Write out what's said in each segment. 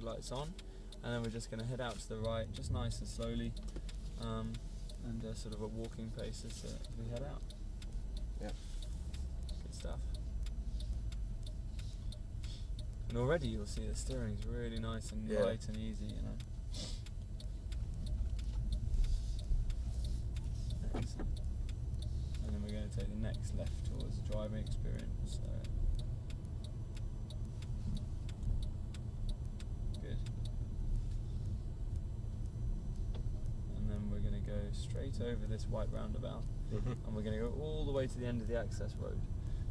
lights on, and then we're just going to head out to the right, just nice and slowly, and sort of a walking pace as we head out. Yeah. Good stuff. And already you'll see the steering's really nice and light and easy, you know. Excellent. And then we're going to take the next left towards the driving experience. Good. And then we're going to go straight over this white roundabout, and we're going to go all the way to the end of the access road.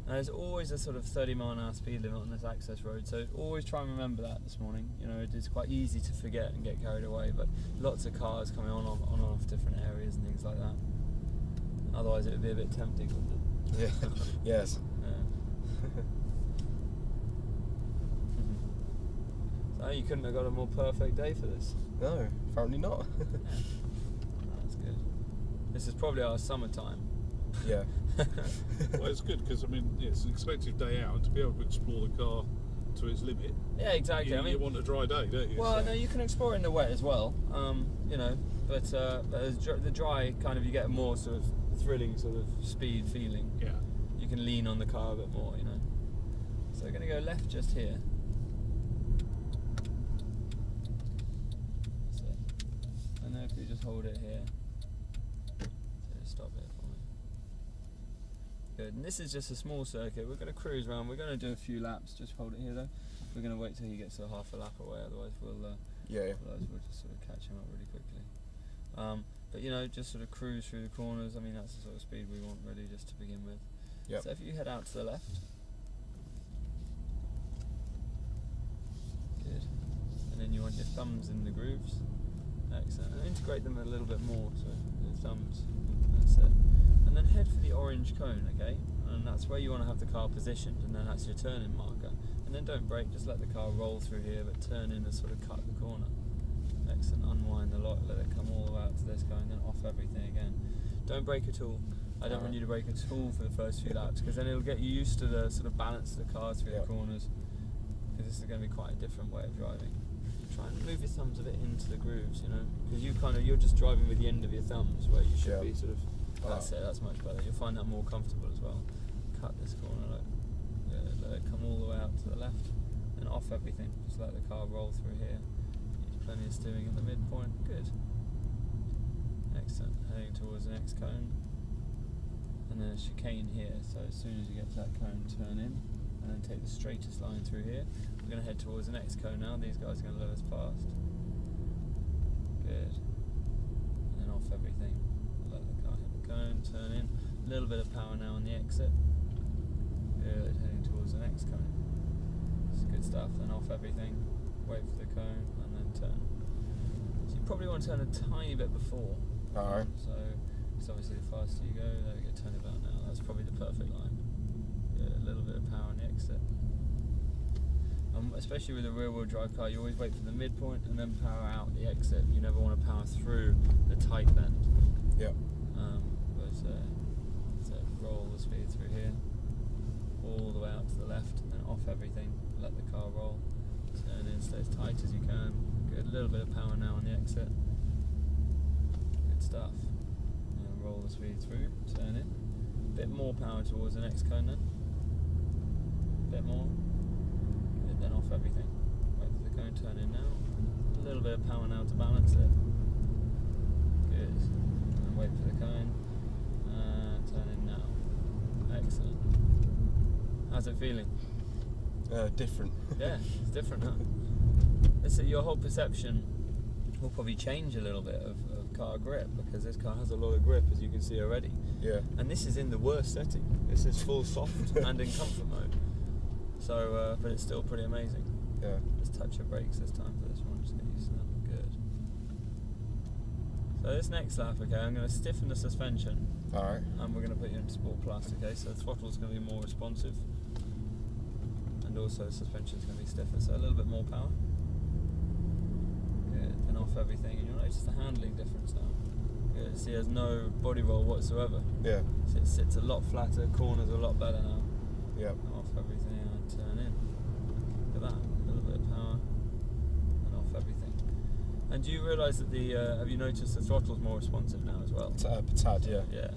Now there's always a sort of 30-mile-an-hour speed limit on this access road, so always try and remember that this morning. You know, it is quite easy to forget and get carried away, but lots of cars coming on and off different areas and things like that. Otherwise it would be a bit tempting, wouldn't it? Yeah. Yes. So you couldn't have got a more perfect day for this. No, apparently not. That's good. This is probably our summertime. Yeah. Well, it's good because I mean, it's an expensive day out, and to be able to explore the car to its limit. Yeah, exactly. I mean, you want a dry day, don't you? Well, so. no, you can explore in the wet as well. You know, but the dry kind of, you get a more sort of thrilling sort of speed feeling. Yeah. You can lean on the car a bit more, you know. So we're going to go left just here. That's it. And then if we just hold it here, so stop it for me. Good. And this is just a small circuit. We're going to cruise around. We're going to do a few laps. Just hold it here though. We're going to wait till he gets half a lap away. Otherwise we'll otherwise we'll just sort of catch him up really quickly. But you know, just sort of cruise through the corners. I mean, that's the sort of speed we want really, just to begin with. Yep. So if you head out to the left. Good. And then you want your thumbs in the grooves. Excellent. And integrate them a little bit more, so the thumbs. That's it. And then head for the orange cone, okay? And that's where you want to have the car positioned, and then that's your turn-in marker. And then don't brake, just let the car roll through here, but turn in and sort of cut the corner. Excellent. Unwind the lock, let it come all the way out to this going, then off everything again. Don't brake at all. I don't want you to brake at all for the first few laps, because then it'll get you used to the sort of balance of the car through the corners, because this is going to be quite a different way of driving. Try and move your thumbs a bit into the grooves, you know, because you're just driving with the end of your thumbs where you should be sort of. That's it. That's much better. You'll find that more comfortable as well. Cut this corner, look. Yeah, let it come all the way out to the left, and off everything. Just let the car roll through here. Plenty of steering at the midpoint. Good. Excellent. Heading towards the next cone. And then a chicane here. So as soon as you get to that cone, turn in. And then take the straightest line through here. We're going to head towards the next cone now. These guys are going to let us past. Good. And then off everything. Let the car hit the cone, turn in. A little bit of power now on the exit. Good. Heading towards the next cone. It's good stuff. Then off everything. Wait for the cone. Turn. So you probably want to turn a tiny bit before. Alright. So obviously the faster you go, there we go, turn about now. That's probably the perfect line. Yeah, a little bit of power on the exit. Especially with a rear wheel drive car, you always wait for the midpoint and then power out the exit. You never want to power through the tight bend. Yeah. So roll the speed through here, all the way out to the left, and then off everything, let the car roll. Turn in, stay as tight as you can. Good, a little bit of power now on the exit. Good stuff. And roll the speed through, turn in. A bit more power towards the next cone then. A bit more. Good, then off everything. Wait for the cone, turn in now. A little bit of power now to balance it. Good. And then wait for the cone. Turn in now. Excellent. How's it feeling? Different. Yeah, it's different, huh? Your whole perception will probably change a little bit of car grip, because this car has a lot of grip, as you can see already. Yeah. And this is in the worst setting. This is full soft and in comfort mode. So, but it's still pretty amazing. Yeah. Let's touch your brakes this time for this one, just get used to them. Good. So this next lap, okay, I'm going to stiffen the suspension. Alright. And we're going to put you into Sport Plus, okay? So the throttle's going to be more responsive. And also the suspension's going to be stiffer, so a little bit more power. Good, then off everything, and you'll notice the handling difference now. Good, see there's no body roll whatsoever. Yeah. So it sits a lot flatter, corners are a lot better now. Yep. And off everything and turn in. Look at that, a little bit of power. And And do you realise that have you noticed the throttle's more responsive now as well? Tad, yeah. Yeah.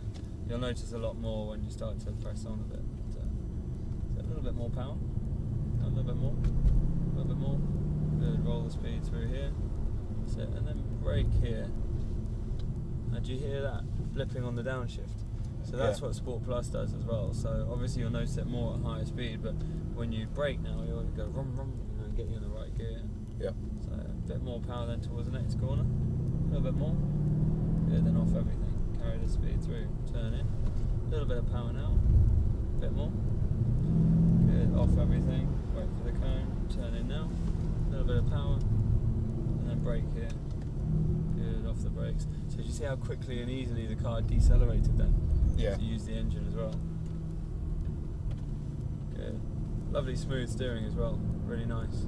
You'll notice a lot more when you start to press on a bit. So a little bit more power. A little bit more. A little bit more. Good. Roll the speed through here. That's it. And then brake here. And do you hear that flipping on the downshift? So that's what Sport Plus does as well. So obviously you'll notice it more at higher speed, but when you brake now, you'll go rum rum, and get you in the right gear. Yeah. So a bit more power then towards the next corner. A little bit more. Good. Then off everything. Carry the speed through. Turn in. A little bit of power now. A bit more. Good. Off everything. Wait for the cone. Turn in now. A little bit of power. And then brake here. Good. Off the brakes. So did you see how quickly and easily the car decelerated then? Yeah. To use the engine as well. Good. Lovely smooth steering as well. Really nice.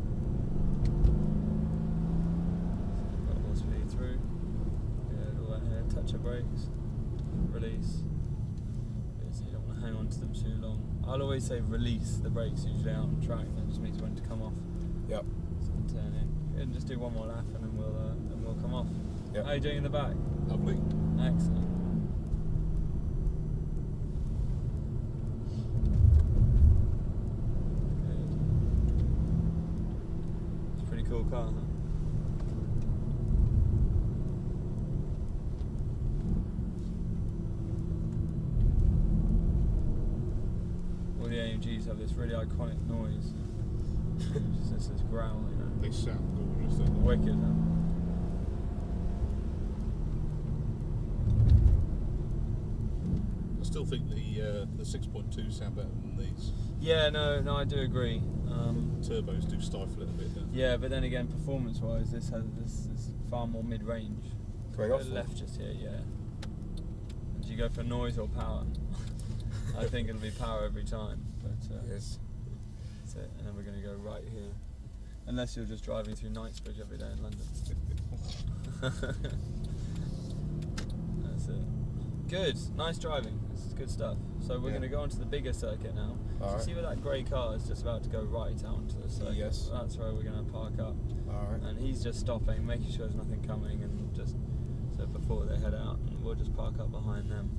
Got more speed through. Good. All that here. Touch of brakes. Release. Good. So you don't want to hang on to them too long. I'll always say release the brakes usually out on track. That just means when to come off. Yep. So turn in. Good. And just do one more lap and then we'll come off. Yep. How are you doing in the back? Lovely. Excellent. Cool car, huh? All the AMGs have this really iconic noise. Just this growl, you know. They sound gorgeous, don't they? Wicked, huh? I still think the 6.2 sound better than these. Yeah, no, I do agree. Turbos do stifle it a bit, don't they? Yeah, but then again, performance-wise, this is far more mid-range. Coming off. Left just here, yeah. And do you go for noise or power? I think it'll be power every time. But Yes. that's it. And then we're going to go right here. Unless you're just driving through Knightsbridge every day in London. That's it. Good, nice driving. This is good stuff. So we're going to go onto the bigger circuit now. So see where that grey car is just about to go right out onto the circuit. Yes. That's where we're going to park up. Alright. And he's just stopping, making sure there's nothing coming, and just so before they head out, and we'll just park up behind them.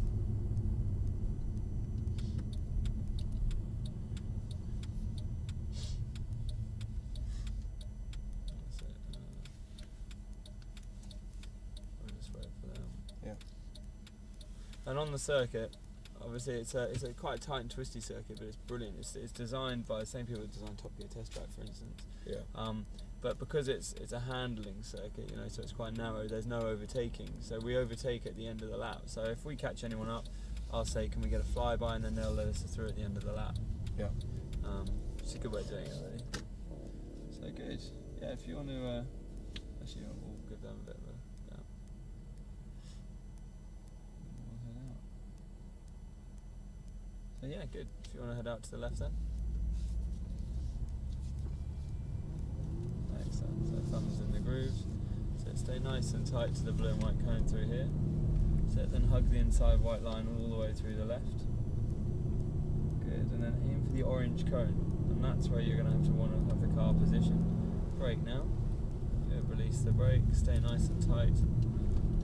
That's it. We'll just wait for them. Yeah. And on the circuit, obviously it's a quite tight and twisty circuit, but it's brilliant. It's designed by the same people that designed Top Gear Test Track, for instance. Yeah. But because it's a handling circuit, you know, so it's quite narrow, there's no overtaking. So we overtake at the end of the lap. So if we catch anyone up, I'll say, can we get a flyby, and then they'll let us through at the end of the lap. Yeah. It's a good way of doing it, really. So good. Yeah, if you want to, actually, we'll give them a bit of a gap. We'll head out. So yeah, good. If you want to head out to the left then. Excellent. So thumbs in the grooves. So stay nice and tight to the blue and white cone through here. So then hug the inside white line all the way through the left. Good. And then aim for the orange cone. And that's where you're going to want to have the car positioned. Brake now. Good. Release the brake. Stay nice and tight.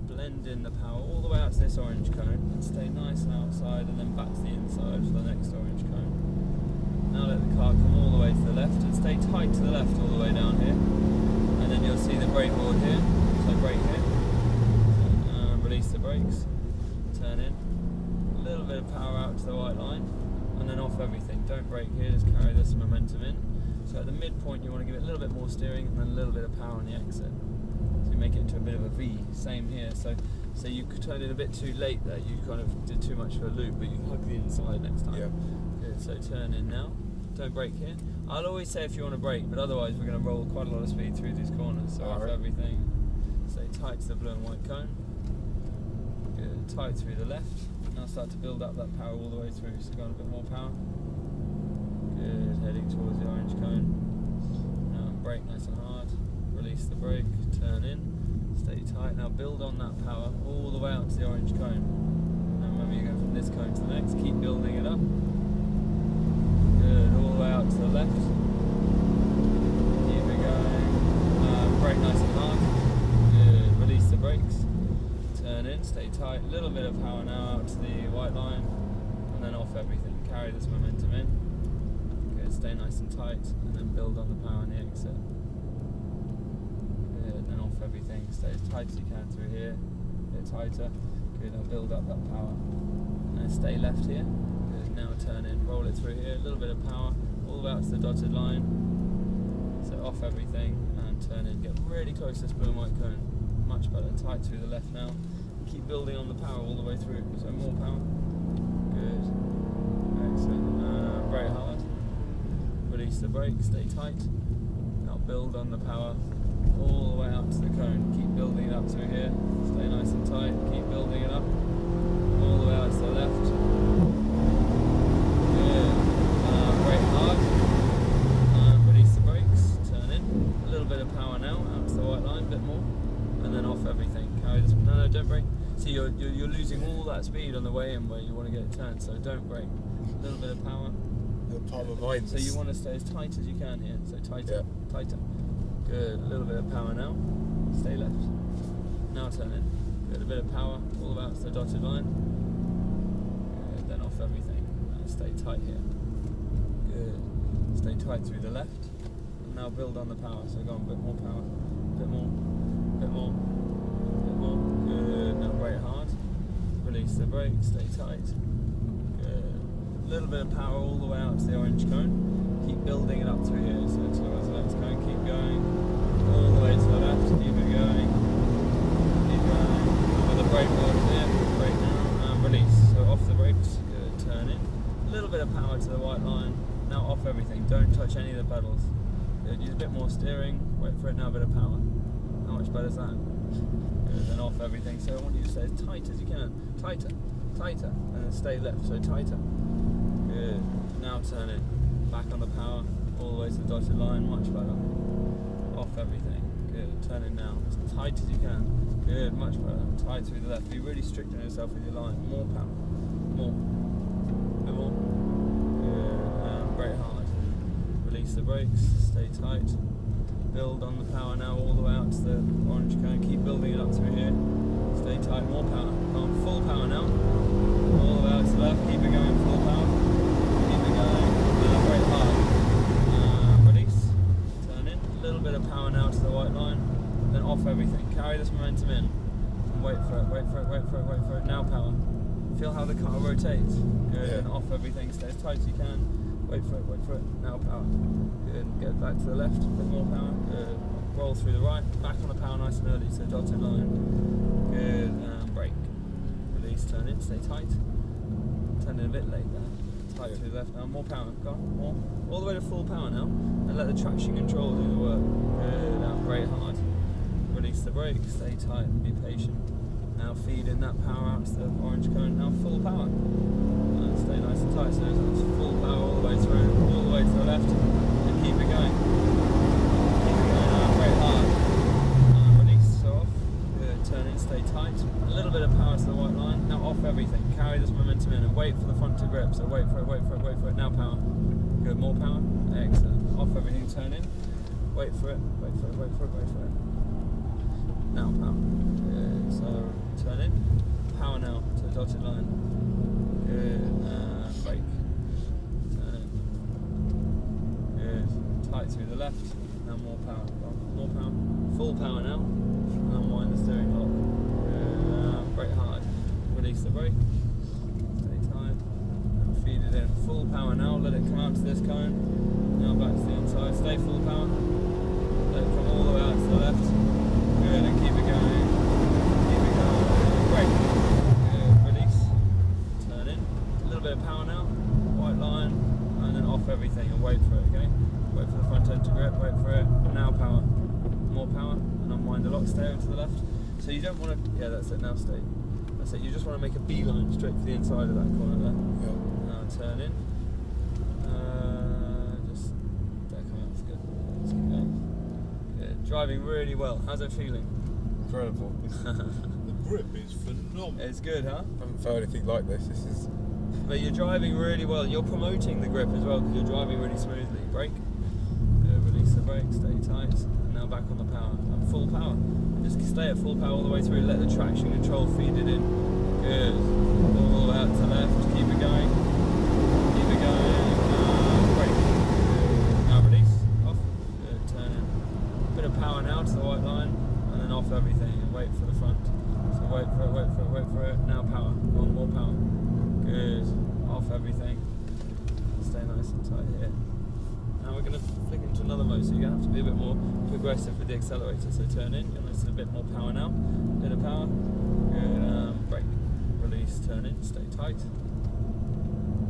Blend in the power all the way out to this orange cone. And stay nice and outside, and then back to the inside for the next orange cone. Now let the car come all the way to the left, and stay tight to the left all the way down here. And then you'll see the brake board here. So brake here. Release the brakes. Turn in. A little bit of power out to the white line. And then off everything. Don't brake here, just carry this momentum in. So at the midpoint you want to give it a little bit more steering, and then a little bit of power on the exit. So you make it into a bit of a V. Same here. So you turned in a bit too late there. You kind of did too much of a loop, but you hug the inside next time. Yeah. Good. So turn in now. Don't brake here. I'll always say if you want to brake, but otherwise we're going to roll quite a lot of speed through these corners. So off everything. Stay tight to the blue and white cone. Good. Tight through the left. Now start to build up that power all the way through. So got a bit more power. Good. Heading towards the orange cone. Now brake nice and hard. Release the brake. Turn in. Stay tight. Now build on that power all the way out to the orange cone. Now remember, you go from this cone to the next. Keep building it up. Good. All the way out to the left. Keep it going. Brake nice and hard. in, stay tight. A little bit of power now out to the white line, and then off everything. Carry this momentum in. Good, stay nice and tight, and then build on the power on the exit. Good, then off everything. Stay as tight as you can through here. A bit tighter. Good, now build up that power. And stay left here. Good, now turn in, roll it through here. A little bit of power, all the way out to the dotted line. So off everything and turn in. Get really close to this blue and white cone. Much better. Tight through the left now. Keep building on the power all the way through. So more power. Good. Excellent. Brake hard. Release the brake. Stay tight. Now build on the power all the way up to the cone. Keep building it up through here. Stay nice and tight. Keep building it up all the way out to the left. Good. Brake hard. Release the brakes. Turn in. A little bit of power now out to the white line. A bit more. And then off everything. Carry this. No, don't brake. See, you're losing all that speed on the way in where you want to get it turned. So don't brake. A little bit of power. So you want to stay as tight as you can here. So tighter, tighter. Good. A little bit of power now. Stay left. Now turn in. Good. A bit of power all the way out to the dotted line. Good. Then off everything. Now stay tight here. Good. Stay tight through the left. And now build on the power. So go on, a bit more power. A bit more. A bit more. A bit more. Good. Now brake hard. Release the brake. Stay tight. Good. A little bit of power all the way out to the orange cone. Keep building it up through here. So towards the next cone. Keep going. All the way to the left. Keep it going. Keep going. With the brake wheel here. Brake now. And release. So off the brakes. Good. Turn in. A little bit of power to the white line. Now off everything. Don't touch any of the pedals. Good. Use a bit more steering. Wait for it. Now a bit of power. How much better is that? Good. Then off everything. So I want you to stay as tight as you can. Tighter. Tighter. And then stay left. So tighter. Good. Now turn in. Back on the power. All the way to the dotted line. Much better. Off everything. Good. Turn in now. As tight as you can. Good. Much better. Tight through the left. Be really strict on yourself with your line. More power. More. A bit more. Good. Brake hard. Release the brakes. Stay tight. Build on the power now all the way out to the orange cone. Keep building it up through here. Stay tight. More power. Come on. Full power now. All the way out to the left. Keep it going. Full power. Keep it going. Brake hard. Release. Turn in. A little bit of power now to the white line. Then off everything. Carry this momentum in. And wait for it. Wait for it. Wait for it. Wait for it. Now power. Feel how the car rotates. Good. Yeah. And off everything. Stay as tight as you can. Wait for it. Wait for it. Now power. Good. Get back to the left. A bit more power. Good. Roll through the right. Back on the power nice and early. So dotted line. Good. Brake. Release. Turn in. Stay tight. Turn in a bit late there. Tight through the left now. More power. Go on. More. All the way to full power now. And let the traction control do the work. Good. Now brake hard. Release the brake. Stay tight and be patient. Now feed in that power out to the orange cone. Now full power. And stay nice and tight. So it's full power all the way through. All the way to the left. And keep it going. Keep it going now. Brake hard. Release. So off. Good. Turn in. Stay tight. A little bit of power to the white line. Now off everything. Carry this momentum in and wait for the front to grip. So wait for it, wait for it, wait for it. Now power. Good. More power. Excellent. Off everything. Turn in. Wait for it. Wait for it. Wait for it. Wait for it. Now power. Good. So turn in. Power now to the dotted line. Good. Brake. Turn in. Good. Tight through the left. Now more power. More power. Full power now. And unwind the steering lock. Good. Brake hard. Release the brake. Stay tight. And feed it in. Full power now. Let it come out to this cone. Now back to the inside. Stay full power. Let it come all the way out to the left. Good. And keep it going. Keep it going. Brake. Good. Release. Turn in. A little bit of power now. White line. And then off everything and wait for it, okay? Wait for the front end to grip. Wait for it. Now power. More power. And unwind the lock. Stay over to the left. So you don't want to... Yeah, that's it. Now stay. That's it. You just want to make a beeline straight for the inside of that corner there. Yeah. Now turn in. Just... There, come out. That's good. Let's keep going. Good. Driving really well. How's it feeling? Incredible. The grip is phenomenal. It's good, huh? I haven't felt anything like this. This is. But you're driving really well. You're promoting the grip as well because you're driving really smoothly. Brake. Release the brake. Stay tight. And now back on the power. And full power. And just stay at full power all the way through. Let the traction control feed it in. Good. All the way out to the left. Keep it going. Keep it going. Brake. Good. Now release. Off. Good. Turn in. Bit of power now to the white line, and then off everything and wait for the front. So wait for it, wait for it, wait for it. Now power. One more power. Good. Off everything. Stay nice and tight here. Now we're going to flick into another mode, so you're going to have to be a bit more progressive with the accelerator. So turn in, you'll notice a bit more power now. Bit of power. Good. Brake. Release, turn in, stay tight.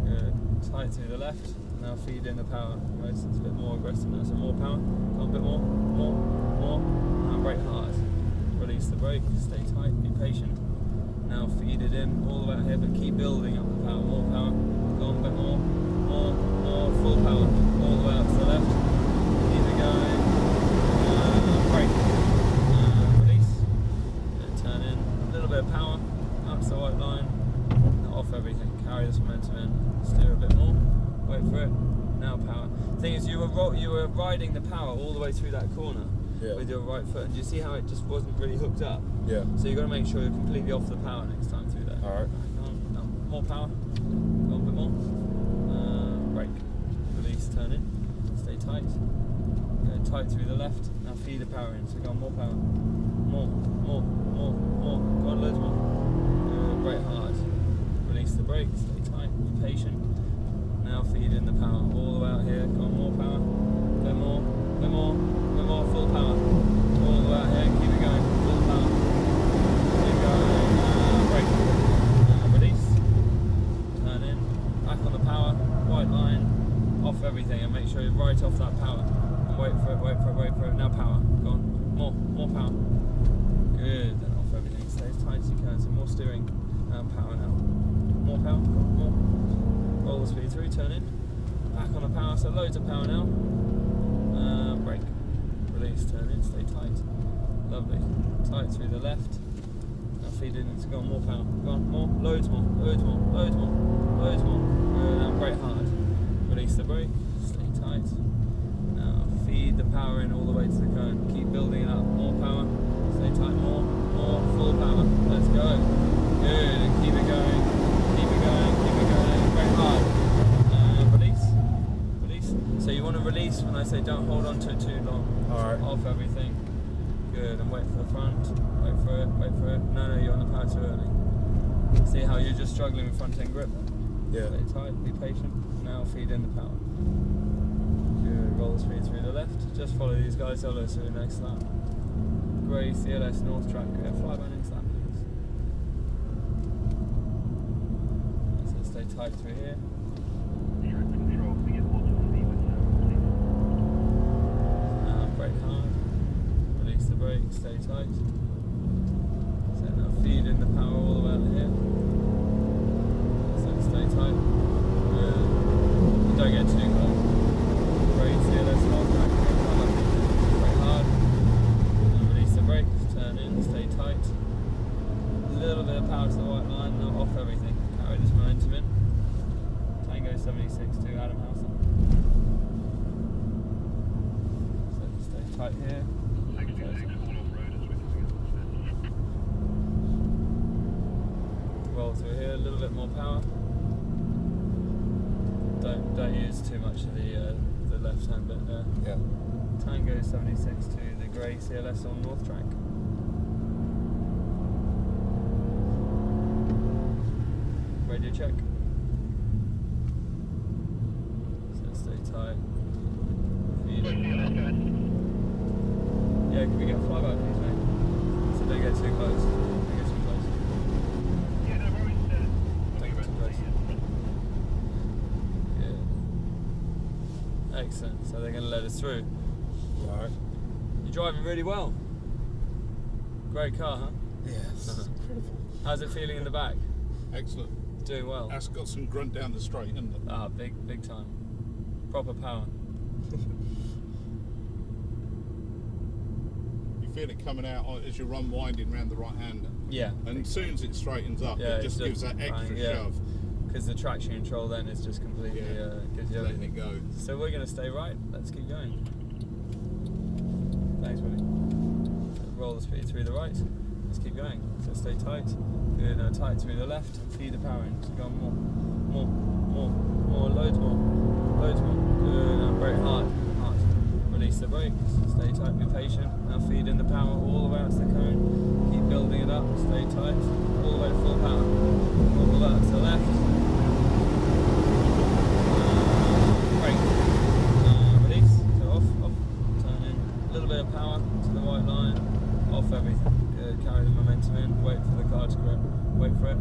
Good. Tight to the left. Now feed in the power. Notice it's a bit more aggressive now, so more power. Go on a bit more, more. Now brake hard. Release the brake, stay tight, be patient. Now feed it in all the way out here, but keep building up the power. More power. Go on a bit more, full power. All the way out to the left. Keep it going. Brake. Release. Turn in. A little bit of power. Out to the white line. Now off everything. Carry this momentum in. Steer a bit more. Wait for it. Now power. Thing is, you were riding the power all the way through that corner with your right foot, and you see how it just wasn't really hooked up. Yeah. So you got to make sure you're completely off the power next time through there. All right. Go on. Now, more power. Go on a bit more. Brake. Release. Turn in. Stay tight. Go tight through the left. Now feed the power in. So go on. More power. More. Go on. Loads more. Brake hard. Release the brake. Stay tight. Be patient. Now feed in the power all the way out here. Go on, more power. Bit more. Full power. All the way out here. Keep it going. Full power. Keep going. Brake. Release. Turn in. Back on the power. White line. Off everything, and make sure you're right off that power. And wait for it. Now power. Go on. More power. Good. Then off everything. Stay as tight as you can. So more steering. Power now. More power. More. Roll the speed through, turn in, back on the power, so loads of power now. Brake, release, turn in, stay tight. Lovely. Tight through the left. Now feed in, go on, more power. Go on, more, loads more. Good, now brake hard. Release the brake, stay tight. Now feed the power in all the way to the cone. Keep building it up, more power, stay tight, more, full power. Let's go. Good, and keep it going. Brake hard. Release. So you want to release when I say don't hold on to it too long. Alright. Off everything. Good, and wait for the front. Wait for it. No, you're on the power too early. See how you're just struggling with front end grip? Yeah. Stay tight, be patient. Now feed in the power. Good, roll the speed through the left. Just follow these guys, they'll to the next lap. Grey CLS North Track. Fly back into that, please. Stay tight through here. Brake hard. Release the brake. Stay tight. So now feed in the power all the way out here. So stay tight. Don't get too close. Brake CLS Half. Brake hard. And release the brake. Turn in. Stay tight. A little bit of power to the white line. Now off everything. Carry this momentum in. Tango 76 to Adam House. So stay tight here. Roll through here, a little bit more power. Don't use too much of the left hand bit there. Yeah. Tango 76 to the grey CLS on North Track. Radio check. So stay tight. Feed it. Yeah, can we get a flyby please, mate? So don't get too close. Don't get too close. Yeah, no worries. Don't get too close. Good. Excellent. So they're going to let us through. Alright. You're driving really well. Great car, huh? Yes. Incredible. How's it feeling in the back? Excellent. Doing well. That's got some grunt down the straight, hasn't it? Ah, big time. Proper power. You feel it coming out as you run winding round the right hander. Yeah. And as soon as it straightens up, it just gives that extra shove. Because the traction control then is just completely gives you letting everything. it go. So we're going to stay right. Let's keep going. Thanks, buddy. Roll the speed through the right. Let's keep going. So stay tight. Good. Now tight through the left and feed the power in. So go on more, loads more. Good. Now brake hard. Release the brakes. Stay tight. Be patient. Now feed in the power all the way out to the cone. Keep building it up. Stay tight. All the way to full power. All the way out to the left. Brake. Release. So off. Turn in. A little bit of power to the white line. Off everything. Good. Carry the momentum in. Wait for the car to grip. Wait for it.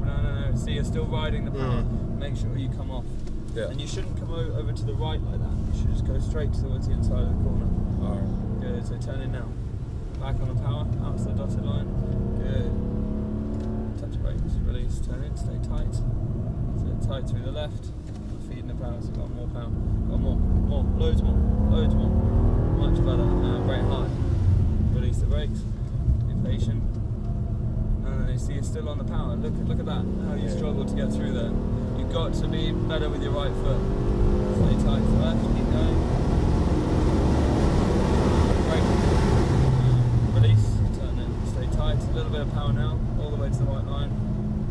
No. See, you're still riding the power. Make sure you come off. Yeah. And you shouldn't come over to the right like that. You should just go straight towards the inside of the corner. Alright. Good. So turn in now. Back on the power. Out to the dotted line. Good. Touch brakes. Release. Turn in. Stay tight. So tight through the left. Feeding the power. So got more power. Got more. Loads more. Much better. Now brake hard. Release the brakes. Be patient. You see you're still on the power. Look at that. How you struggle to get through there. You've got to be better with your right foot. Stay tight to the left. Keep going. Brake. Release. Turn in. Stay tight. A little bit of power now. All the way to the white line.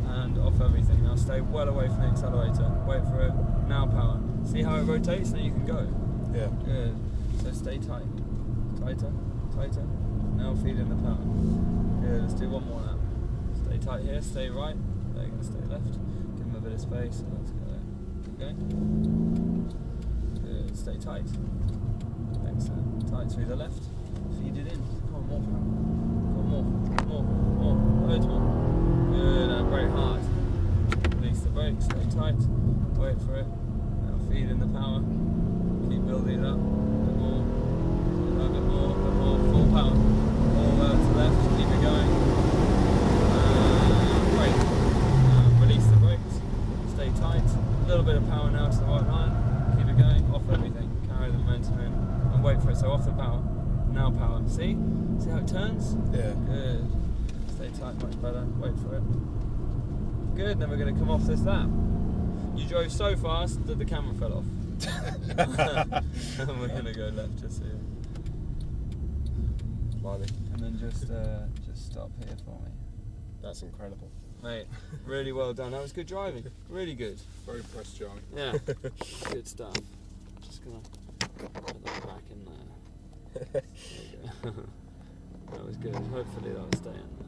And off everything. Now stay well away from the accelerator. Wait for it. Now power. See how it rotates? Now you can go. Yeah. Good. So stay tight. Tighter. Now feed in the power. Good. Let's do one more now. Stay tight here. Stay right. They're going to stay left. Give them a bit of space. Let's go there. Keep going. Good. Stay tight. Excellent. Tight through the left. Feed it in. Come on, more power. More. Loads more. Good. And brake hard. Release the brakes. Stay tight. Wait for it. Now feed in the power. Keep building it up. A bit more. Full power. All the left. Keep it going. Brake. Release the brakes. Stay tight. A little bit of power now to the right line. Keep it going. Off everything. Carry the momentum in. And wait for it. So off the power. Now power. See how it turns? Yeah. Good. Stay tight. Much better. Wait for it. Good. Then we're going to come off this lap. You drove so fast that the camera fell off. And we're going to go left just here. Smiley. And then just stop here for me. That's incredible. Mate, really well done. That was good driving. Really good. Very impressed, Johnny. Yeah. Good stuff. Just going to put that back in there. There you go. That was good. Hopefully that will stay in there.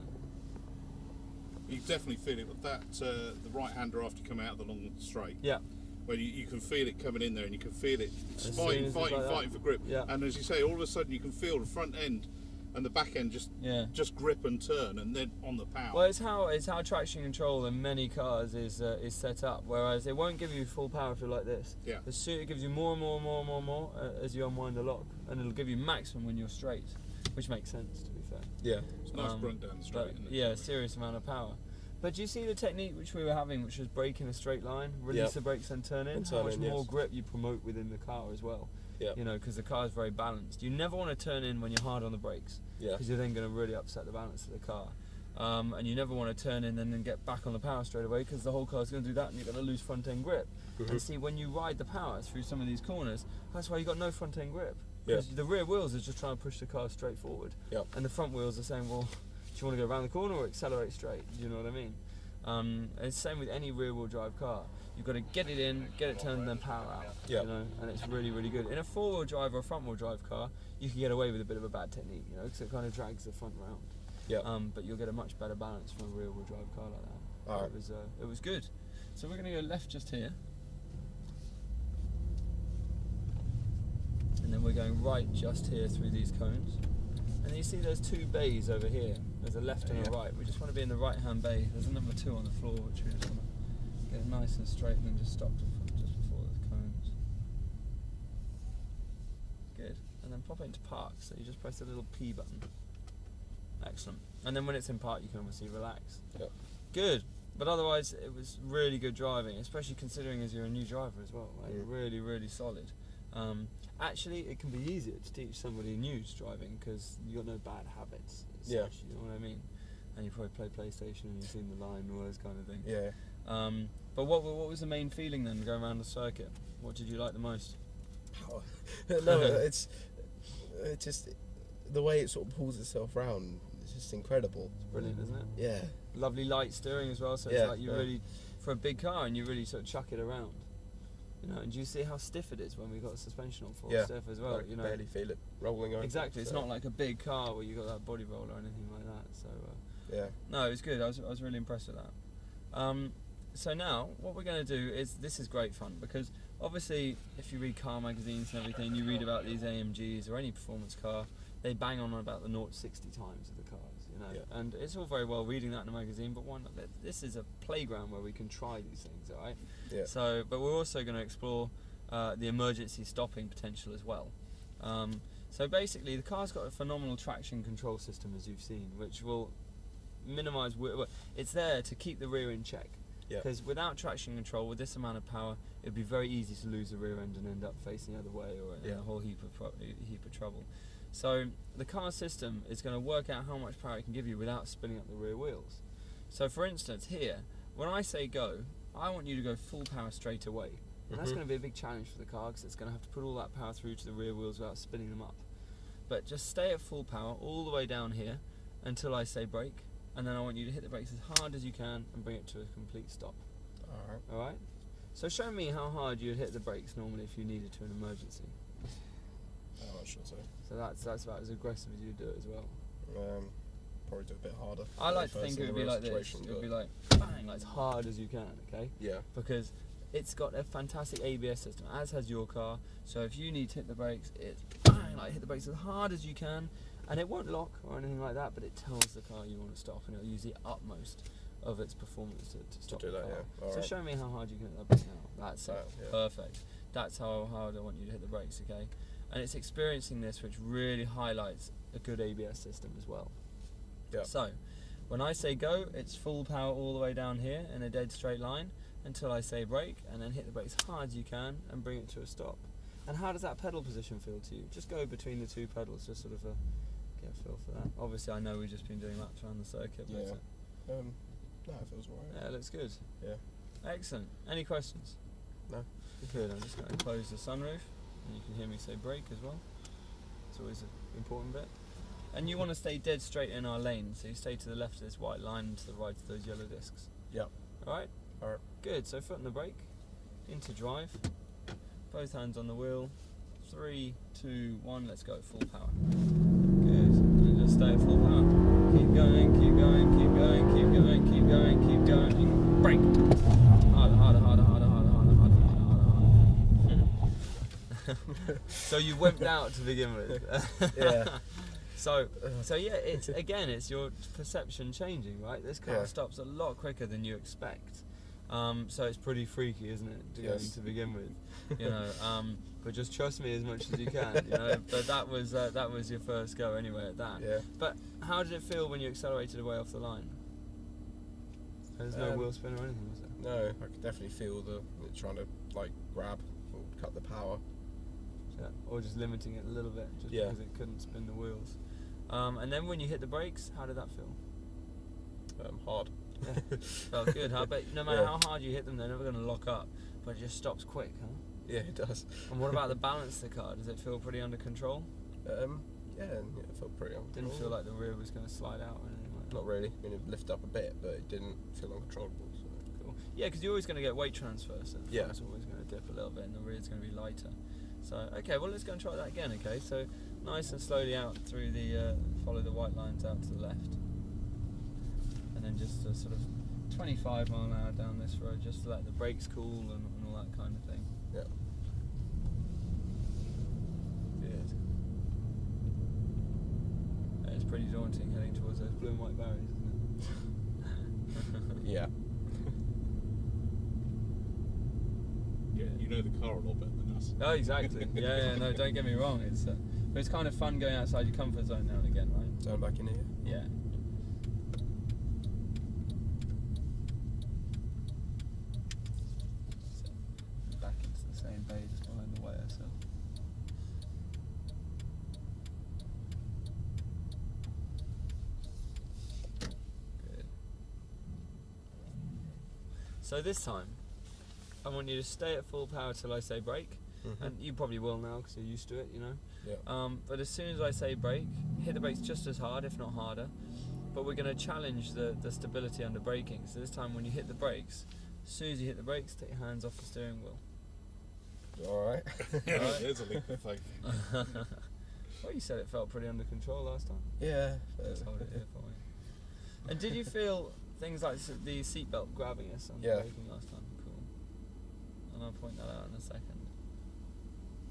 You definitely feel it with that, the right-hander after you come out of the long straight. Yeah. Where you can feel it coming in there, and you can feel it As fighting like for grip. Yeah. And as you say, all of a sudden you can feel the front end and the back end just grip and turn, and then on the power. Well, it's how traction control in many cars is set up. Whereas it won't give you full power if you're like this. Yeah. It gives you more as you unwind the lock, and it'll give you maximum when you're straight, which makes sense, to be fair. Yeah. It's a nice grunt down the straight, isn't it? Yeah, serious amount of power. But do you see the technique which we were having, which was brake in a straight line, release the brakes and turn in? And turn how much in, more yes. grip you promote within the car as well. Yeah. You know, because the car is very balanced. You never want to turn in when you're hard on the brakes, Yeah. because you're then going to really upset the balance of the car. And you never want to turn in and then get back on the power straight away, because the whole car's going to do that and you're going to lose front end grip. And see, when you ride the power through some of these corners, that's why you got no front end grip. Because the rear wheels are just trying to push the car straight forward. Yep. And the front wheels are saying, well, do you want to go around the corner or accelerate straight? Do you know what I mean? It's the same with any rear wheel drive car. You've got to get it in, get it turned, and then power out. Yep. You know, and it's really, really good. In a four wheel drive or a front wheel drive car, you can get away with a bit of a bad technique, you know, because it kind of drags the front round. Yeah. But you'll get a much better balance from a rear wheel drive car like that. All right. It was good. So we're going to go left just here. And then we're going right just here through these cones. And you see there's two bays over here. There's a left and a right. We just want to be in the right hand bay. There's a number 2 on the floor, which we just want to get it nice and straight and then just stop just before the cones. Good. And then pop it into park. So you just press the little P button. Excellent. And then when it's in park, you can obviously relax. Yep. Good. But otherwise, it was really good driving, especially considering as you're a new driver as well. Like, really, really solid. Actually, it can be easier to teach somebody new's driving because you've got no bad habits. Yeah. Such, you know what I mean? And you probably play PlayStation and you've seen the line and all those kind of things. Yeah. But what was the main feeling then going around the circuit? What did you like the most? No, it's just the way it sort of pulls itself round, it's just incredible. It's brilliant, isn't it? Yeah. Lovely light steering as well, so it's like you really, for a big car, and you really sort of chuck it around. You know, and do you see how stiff it is when we've got suspension on full stiff as well? Like you know, barely feel it rolling over. Exactly, it's not like a big car where you got that body roll or anything like that. So yeah. No, it was good. I was really impressed with that. So now what we're going to do is, this is great fun, because obviously if you read car magazines and everything, you read about these AMGs or any performance car, they bang on about the 0 to 60 times of the cars, you know, and it's all very well reading that in a magazine, but one, this is a playground where we can try these things, all right? Yeah. So, but we're also going to explore the emergency stopping potential as well. So basically, the car's got a phenomenal traction control system, as you've seen, which will minimise. It's there to keep the rear in check. Because without traction control, with this amount of power, it would be very easy to lose the rear end and end up facing the other way, or in a whole heap of trouble. So the car system is going to work out how much power it can give you without spinning up the rear wheels. So for instance, here, when I say go, I want you to go full power straight away. And that's going to be a big challenge for the car, because it's going to have to put all that power through to the rear wheels without spinning them up. But just stay at full power all the way down here until I say brake, and then I want you to hit the brakes as hard as you can and bring it to a complete stop. Alright? So show me how hard you'd hit the brakes normally if you needed to in an emergency. I'm not sure so. So that's about as aggressive as you do it as well. Probably do a bit harder. I like to think it would be like this. It would be like bang, like as hard as you can, okay? Yeah. Because it's got a fantastic ABS system, as has your car. So if you need to hit the brakes, it's bang, like hit the brakes as hard as you can, and it won't lock or anything like that, but it tells the car you want to stop, and it'll use the utmost of its performance to stop do the that, car. yeah. So show me how hard you can hit that brake now. That's it. Perfect. That's how hard I want you to hit the brakes, okay? And it's experiencing this which really highlights a good ABS system as well. Yeah. So, when I say go, it's full power all the way down here in a dead straight line until I say brake, and then hit the brakes as hard as you can and bring it to a stop. And how does that pedal position feel to you? Just go between the two pedals, just sort of get a feel for that. Obviously I know we've just been doing laps around the circuit, but no, it feels alright. yeah, it looks good. Yeah. Excellent. Any questions? No. Good. I'm just going to close the sunroof, and you can hear me say brake as well. It's always an important bit. And you want to stay dead straight in our lane, so you stay to the left of this white line and to the right of those yellow discs. Yep. Alright? Alright. Good. So foot on the brake, into drive, both hands on the wheel. 3, 2, 1, let's go, full power. Good. And just stay at full power. Keep going, keep going, keep going, keep going, keep going, keep going. Brake. Harder, harder, harder, harder, harder, harder, harder, harder, harder. So you wimped out to begin with. Yeah. So yeah, it's your perception changing, right? This car stops a lot quicker than you expect. So it's pretty freaky, isn't it, to begin with, you know. But just trust me as much as you can, you know. But that was your first go anyway at that. Yeah. But how did it feel when you accelerated away off the line? There's no wheel spin or anything, was there? No, I could definitely feel it trying to like grab or cut the power. Yeah. Or just limiting it a little bit, just because it couldn't spin the wheels. And then when you hit the brakes, how did that feel? Hard. Yeah. Felt good, huh? But no matter how hard you hit them, they're never going to lock up. But it just stops quick, huh? Yeah, it does. And what about the balance of the car? Does it feel pretty under control? Yeah, it felt pretty under control. Didn't feel like the rear was going to slide out or anything like that? Not really. I mean, it lifted up a bit, but it didn't feel uncontrollable. So. Cool. Yeah, because you're always going to get weight transfer, so the yeah, front's always going to dip a little bit and the rear's going to be lighter. So, okay, well, let's go and try that again, okay? So, nice and slowly out through the, follow the white lines out to the left. And then just sort of 25 mile an hour down this road, just to let the brakes cool and all that kind of thing. Yeah. Good. Yeah, it's pretty daunting heading towards those blue and white barriers, isn't it? Yeah. Yeah, you know the car a lot better than us. Oh, exactly. Yeah, no, don't get me wrong. But it's kind of fun going outside your comfort zone now and again, right? Turn back in here. Yeah. Back into the same bay just behind the wire cell. Good. So this time, I want you to stay at full power till I say brake, and you probably will now because you're used to it, you know. Yeah. But as soon as I say brake, hit the brakes just as hard, if not harder. But we're going to challenge the stability under braking. So this time when you hit the brakes, as soon as you hit the brakes, take your hands off the steering wheel. Alright. There's a leap of faith. Well, you said it felt pretty under control last time. Yeah. Let's hold it here for me. And did you feel things like the seatbelt grabbing us under braking last time? Cool. And I'll point that out in a second.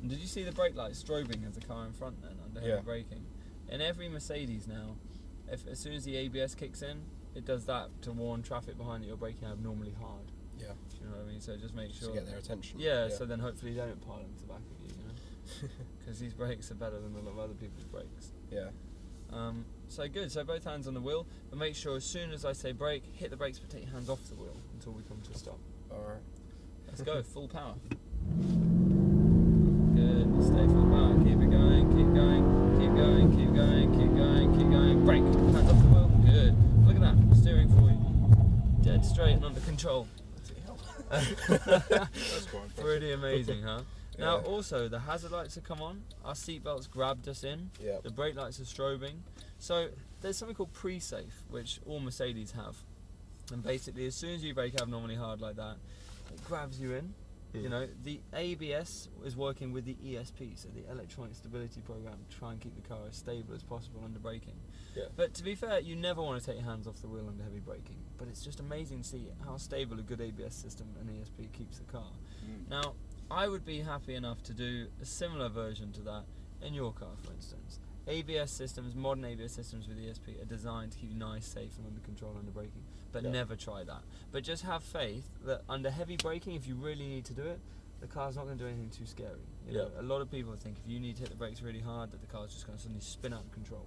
And did you see the brake lights strobing as the car in front then under heavy braking? In every Mercedes now, as soon as the ABS kicks in, it does that to warn traffic behind that you're braking abnormally hard. Yeah. Do you know what I mean? So just make sure. To get their attention. Yeah, so then hopefully they don't pile into the back of you, you know? Because these brakes are better than a lot of other people's brakes. Yeah. So good, so both hands on the wheel, but make sure as soon as I say brake, hit the brakes but take your hands off the wheel until we come to a stop. Alright. Let's go, full power. Good, stay full power, keep it going, keep going, keep going, keep going, keep going, keep going. Brake, hands off the wheel, good. Look at that, steering forward, dead straight and under control. That's quite impressive. Pretty amazing, huh? Now also the hazard lights have come on, our seatbelts grabbed us in, the brake lights are strobing. So there's something called pre-safe, which all Mercedes have. And basically as soon as you brake abnormally hard like that, it grabs you in. You know, the ABS is working with the ESP, so the electronic stability program, to try and keep the car as stable as possible under braking. But to be fair, you never want to take your hands off the wheel under heavy braking. But it's just amazing to see how stable a good ABS system and ESP keeps the car. Now, I would be happy enough to do a similar version to that in your car, for instance. ABS systems, modern ABS systems with ESP are designed to keep you nice, safe and under control under braking, but never try that. But just have faith that under heavy braking, if you really need to do it, the car's not going to do anything too scary. You know, a lot of people think if you need to hit the brakes really hard, that the car's just going to suddenly spin out of control.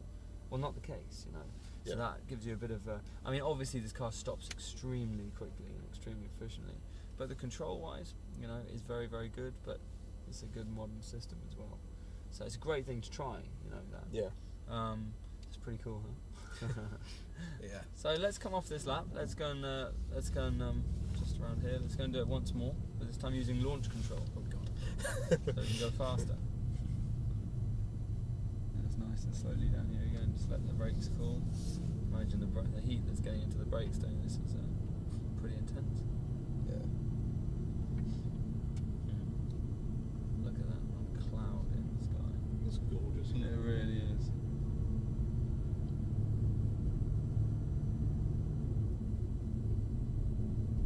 Well, not the case, you know. So that gives you a bit of a... I mean, obviously this car stops extremely quickly and extremely efficiently, but the control-wise, you know, is very, very good, but it's a good modern system as well. So it's a great thing to try, you know, that. It's pretty cool, huh? So let's come off this lap. Let's go and just around here. Let's go and do it once more, but this time using launch control. Oh god! So we can go faster. It's nice and slowly down here again. Just let the brakes cool. Imagine the heat that's getting into the brakes doing this is pretty intense. Look at that cloud in the sky. It's gorgeous, isn't it? It really is.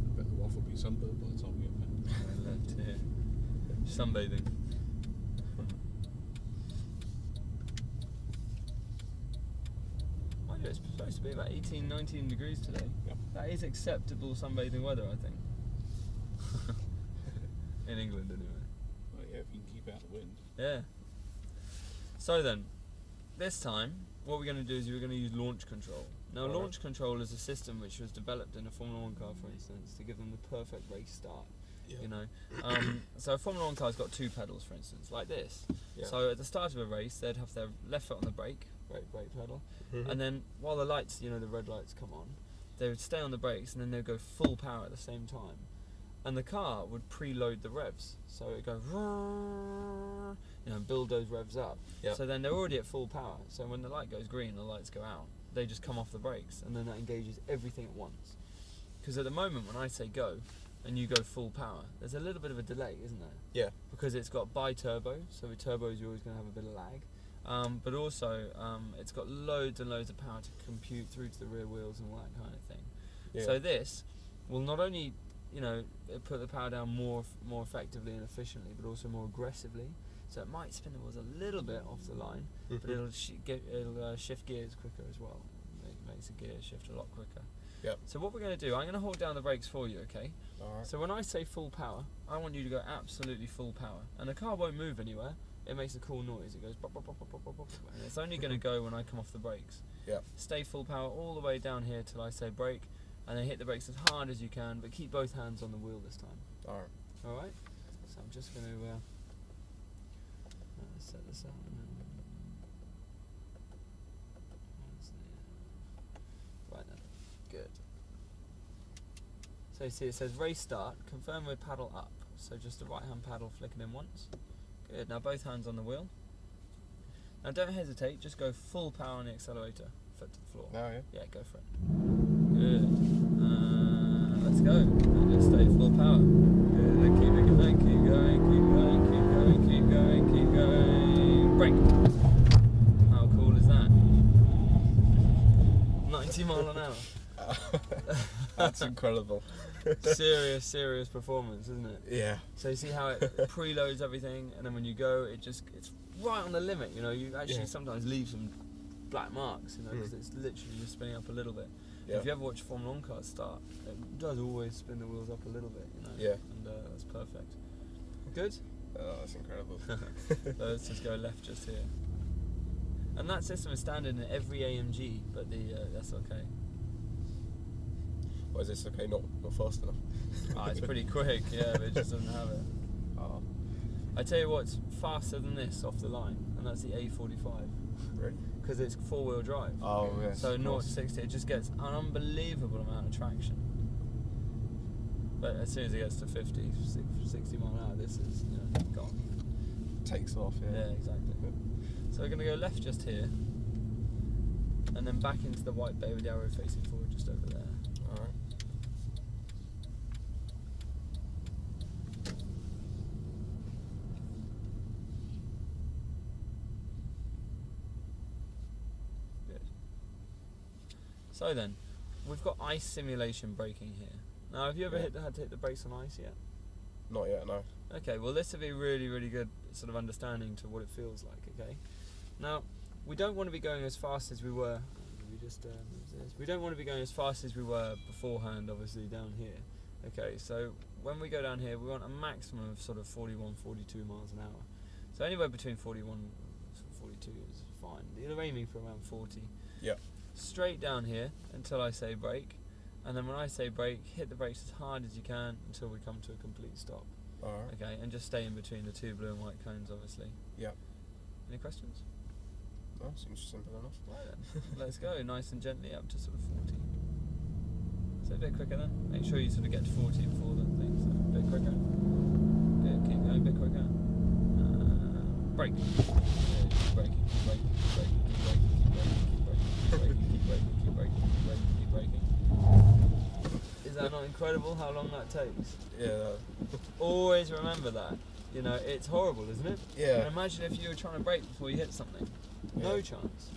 I bet the waff will be sunburned by the time we get there. I left here. Sunbathing. Mind you, it's supposed to be about 18, 19 degrees today. That is acceptable sunbathing weather, I think. In England, anyway. Well, yeah, if you can keep out the wind. Yeah. So then, this time, what we're going to do is we're going to use launch control. Now, launch control is a system which was developed in a Formula 1 car, for instance, to give them the perfect race start. You know, so a Formula 1 car's got two pedals, for instance, like this. So at the start of a race, they'd have their left foot on the brake pedal, and then while the lights, you know, the red lights come on, they would stay on the brakes, and then they'd go full power at the same time. And the car would preload the revs, so it would go, you know, build those revs up. So then they're already at full power. So when the light goes green, the lights go out. They just come off the brakes, and then that engages everything at once. Because at the moment, when I say go, and you go full power, there's a little bit of a delay, isn't there? Because it's got bi-turbo, so with turbos you're always going to have a bit of lag. But also, it's got loads and loads of power to compute through to the rear wheels and all that kind of thing. So this will not only, you know, put the power down more effectively and efficiently, but also more aggressively. So it might spin the wheels a little bit off the line, but it'll shift gears quicker as well. It makes the gear shift a lot quicker. So what we're going to do, I'm going to hold down the brakes for you, okay? So when I say full power, I want you to go absolutely full power. And the car won't move anywhere. It makes a cool noise. It goes bop, bop, bop, bop, bop, bop, bop, and it's only going to go when I come off the brakes. Stay full power all the way down here till I say brake, and then hit the brakes as hard as you can, but keep both hands on the wheel this time. Alright? So I'm just going to set this up. Right then. Good. So you see it says race start, confirm with paddle up. so just the right hand paddle flicking in once. Good, now both hands on the wheel. Now don't hesitate, just go full power on the accelerator, foot to the floor. Now, yeah. Yeah, go for it. Good. Let's go. And just stay full power. Good, then keep it going, keep going, keep going, keep going, keep going, keep going. Brake. How cool is that? 90 mile an hour. That's incredible. Serious performance, isn't it? Yeah. So you see how it preloads everything, and then when you go, it's right on the limit. You know, you actually sometimes leave some black marks, you know, because it's literally just spinning up a little bit. Yeah. If you ever watch Formula 1 cars start, it does always spin the wheels up a little bit, you know. Yeah. And that's perfect. Good. Oh, that's incredible. So let's just go left just here. And that system is standard in every AMG, but that's okay. Why is this okay? Not fast enough. It's pretty quick, yeah, but it just doesn't have it. Oh, I tell you what's faster than this off the line, and that's the A45. really? Because it's four-wheel drive. Oh, yes. So of 0 course. to 60, it just gets an unbelievable amount of traction. But as soon as it gets to 50, 60 mile an hour, this is, you know, gone. Takes off, yeah. Yeah, exactly. So we're going to go left just here, and then back into the white bay with the arrow facing forward just over there. Alright. Good. So then, we've got ice simulation braking here. Now, have you ever had to hit the brakes on ice yet? Not yet, no. Okay, well this would be really good sort of understanding to what it feels like, okay? Now, we don't want to be going as fast as we were, we don't want to be going as fast as we were beforehand, obviously, down here. Okay, so when we go down here, we want a maximum of sort of 41, 42 miles an hour. So anywhere between 41 and 42 is fine. You're aiming for around 40. Yeah. Straight down here until I say brake, and then when I say brake, hit the brakes as hard as you can until we come to a complete stop. Alright. Okay, and just stay in between the two blue and white cones, obviously. Yeah. Any questions? No, seems simple enough. Right then, let's go, nice and gently up to sort of 40. So a bit quicker then. Make sure you sort of get to 40 before the thing, so a bit quicker. Good, keep going, a bit quicker. Brake. Good, keep braking, keep braking, keep braking, keep braking, keep braking, keep braking, keep braking, keep braking, keep braking, keep braking. Is that not incredible how long that takes? Yeah. Always remember that. You know, it's horrible, isn't it? Yeah. And imagine if you were trying to brake before you hit something. No Yeah. chance.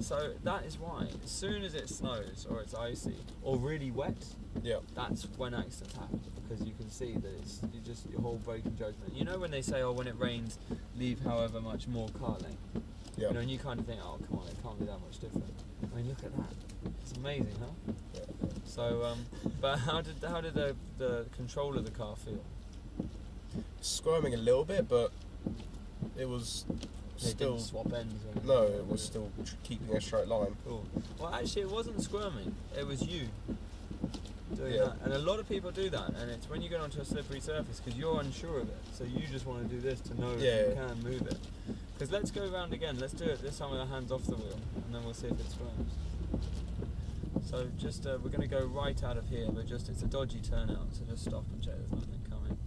So that is why, as soon as it snows or it's icy or really wet, Yeah. that's when accidents happen, because you can see that it's your whole braking judgment. You know when they say, oh, when it rains, leave however much more car length. Yeah. You know, and you kind of think, oh, come on, it can't be that much different. I mean, look at that. It's amazing, huh? Yeah. So, but how did the control of the car feel? Squirming a little bit, but it was They still. didn't swap ends or anything? No, it was still keeping a straight line. Cool. Well, actually, it wasn't squirming. It was you doing Yeah. that. And a lot of people do that. And it's when you get onto a slippery surface because you're unsure of it. So you just want to do this to know if you can move it. Because let's go around again. Let's do it this time with our hands off the wheel, and then we'll see if it squirms. So just we're going to go right out of here, but just it's a dodgy turnout. So just stop and check there's nothing coming.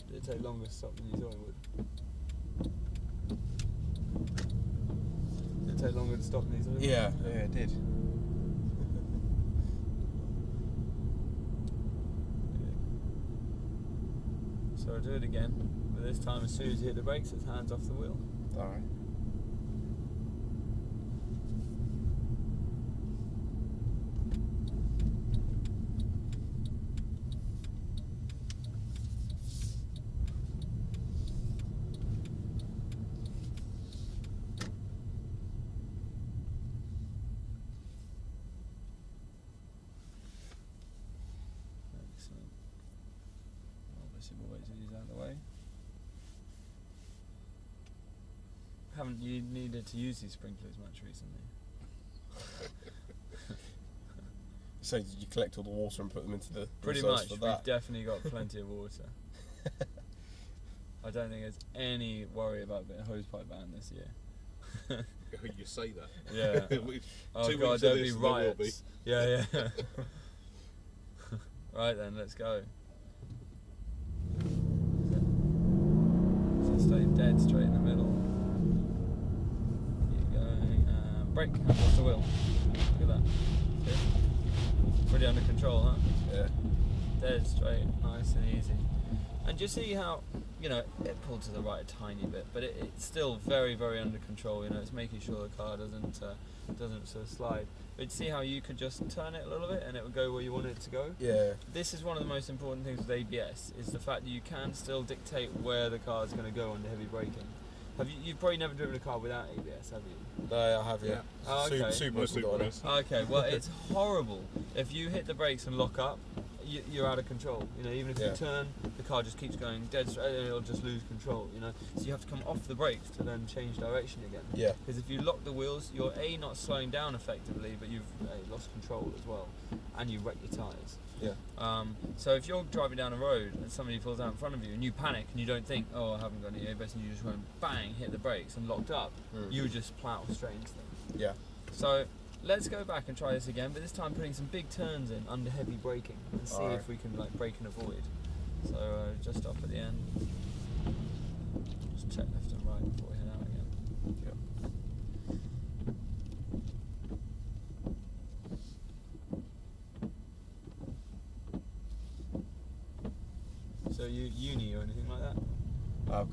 Did it take longer to stop than you thought it would? Did it take longer to stop than you thought it would? Yeah, it did. So I'll do it again, but this time as soon as you hit the brakes, it's hands off the wheel. Alright. Excellent. Obviously we'll wait till he's out of the way. Haven't you needed to use these sprinklers much recently? So did you collect all the water and put them into the Pretty reserves much, for we've that? definitely got plenty of water. I don't think there's any worry about a bit of hosepipe ban this year. You say that. Yeah. Which, Oh 2 god, weeks there'll of be this, there will be. riots. Yeah, yeah. Right then, let's go. So stay dead straight in the middle. Keep going. Brake, hand off the wheel. Look at that. See? Pretty under control, huh? Yeah. Dead straight, nice and easy. And you see how, you know, it pulled to the right a tiny bit, but it's still very, very under control. You know, it's making sure the car doesn't sort of slide. But you see how you could just turn it a little bit and it would go where you want it to go. Yeah. This is one of the most important things with ABS, is the fact that you can still dictate where the car is going to go under heavy braking. You've probably never driven a car without ABS, have you? No, I have, yeah. Oh, okay. Super honest. Okay, well it's horrible. If you hit the brakes and lock up, you're out of control. You know, even if you turn, the car just keeps going dead straight, and it'll just lose control. You know, so you have to come off the brakes to then change direction again. Yeah. Because if you lock the wheels, you're not slowing down effectively, but you've lost control as well, and you wreck your tyres. Yeah. So if you're driving down a road and somebody falls out in front of you and you panic and you don't think, oh, I haven't got any ABS, and you just went bang, hit the brakes and locked up, you would just plough straight into them. Yeah. So let's go back and try this again, but this time putting some big turns in under heavy braking and see if we can like brake and avoid. So just stop at the end. Just check left and right before we head out again. Yep. So you uni or anything like that?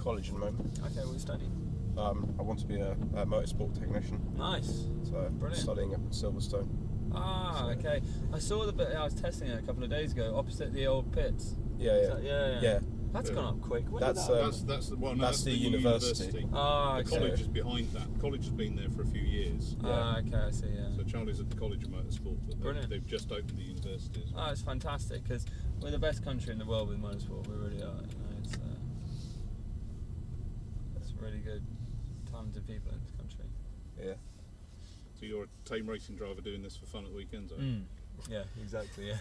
College at the moment. Okay, what are you studying? I want to be a motorsport technician. Nice. So Brilliant. studying up at Silverstone. Ah, okay. I saw the bit, I was testing it a couple of days ago, opposite the old pits. Yeah, Yeah. That's gone up quick. When did That's that That's the one. That's the university. Ah, The okay. college is behind that. The college has been there for a few years. Ah, okay, I see, yeah. So Charlie's at the College of Motorsport, but Brilliant. they've just opened the university as well. Oh, it's fantastic, because we're the best country in the world with motorsport. We really are. You know, it's really good, talented people in this country. Yeah. So you're a tame racing driver doing this for fun at weekends, are you? Yeah, exactly. Yeah.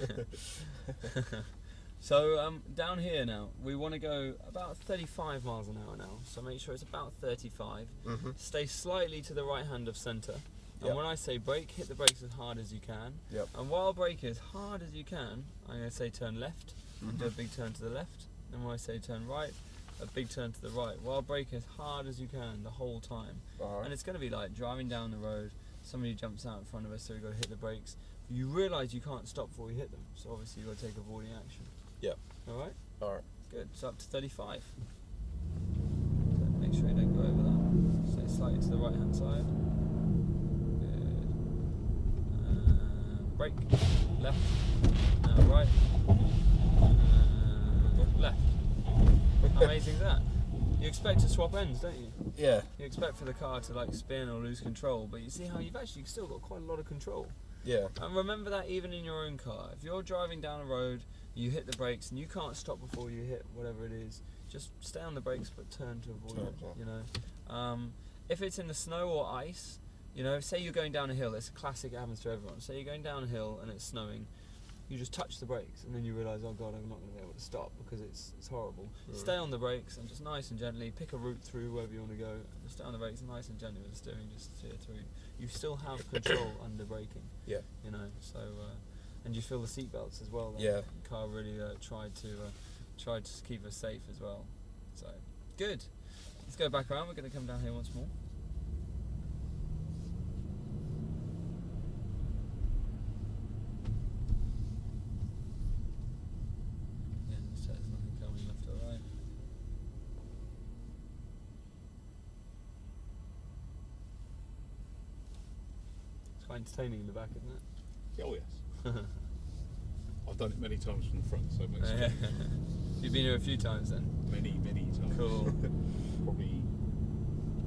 So down here now, we want to go about 35 miles an hour now. So make sure it's about 35. Stay slightly to the right hand of centre. And when I say brake, hit the brakes as hard as you can. Yep. And while brake as hard as you can, I'm going to say turn left, and do a big turn to the left. And when I say turn right, a big turn to the right. While brake as hard as you can the whole time. Alright. And it's going to be like driving down the road, somebody jumps out in front of us, so we've got to hit the brakes. You realise you can't stop before you hit them, so obviously you've got to take avoiding action. Yep. Alright? Alright. Good, so up to 35. So make sure you don't go over that. Stay slightly to the right hand side. Good. Brake. Left. Now right. Left. How amazing is that? You expect to swap ends, don't you? Yeah. You expect for the car to like spin or lose control, but you see how you've actually still got quite a lot of control. Yeah. And remember that even in your own car. If you're driving down a road, you hit the brakes and you can't stop before you hit whatever it is, just stay on the brakes but turn to avoid it, you know. If it's in the snow or ice, you know, say you're going down a hill, it's a classic, it happens to everyone. Say you're going down a hill and it's snowing, you just touch the brakes and then you realise, oh god, I'm not going to be able to stop because it's horrible. Stay on the brakes and just nice and gently pick a route through wherever you want to go. Just stay on the brakes and nice and gently with the steering, just steer through. You still have control under braking. Yeah. You know, so and you feel the seat belts as well. Yeah. The car really tried to keep us safe as well. So good. Let's go back around. We're going to come down here once more. Yeah, so there's nothing coming left or right. It's quite entertaining in the back, isn't it? Oh yes. I've done it many times from the front, so it makes sense. You've been here a few times then? Many times. Cool. Probably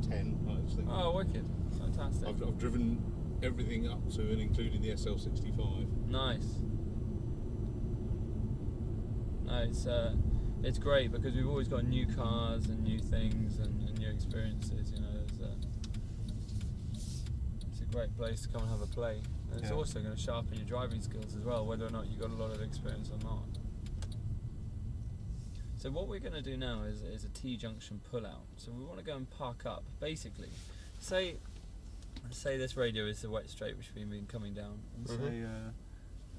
10, I think. Oh, wicked. Fantastic. I've driven everything up to and including the SL65. Nice. No, it's great because we've always got new cars and new things and new experiences, you know. It's a great place to come and have a play. And it's also going to sharpen your driving skills as well, whether or not you've got a lot of experience or not. So what we're going to do now is a T-junction pull-out. So we want to go and park up. Basically, say say this radio is the wet straight which we've been coming down,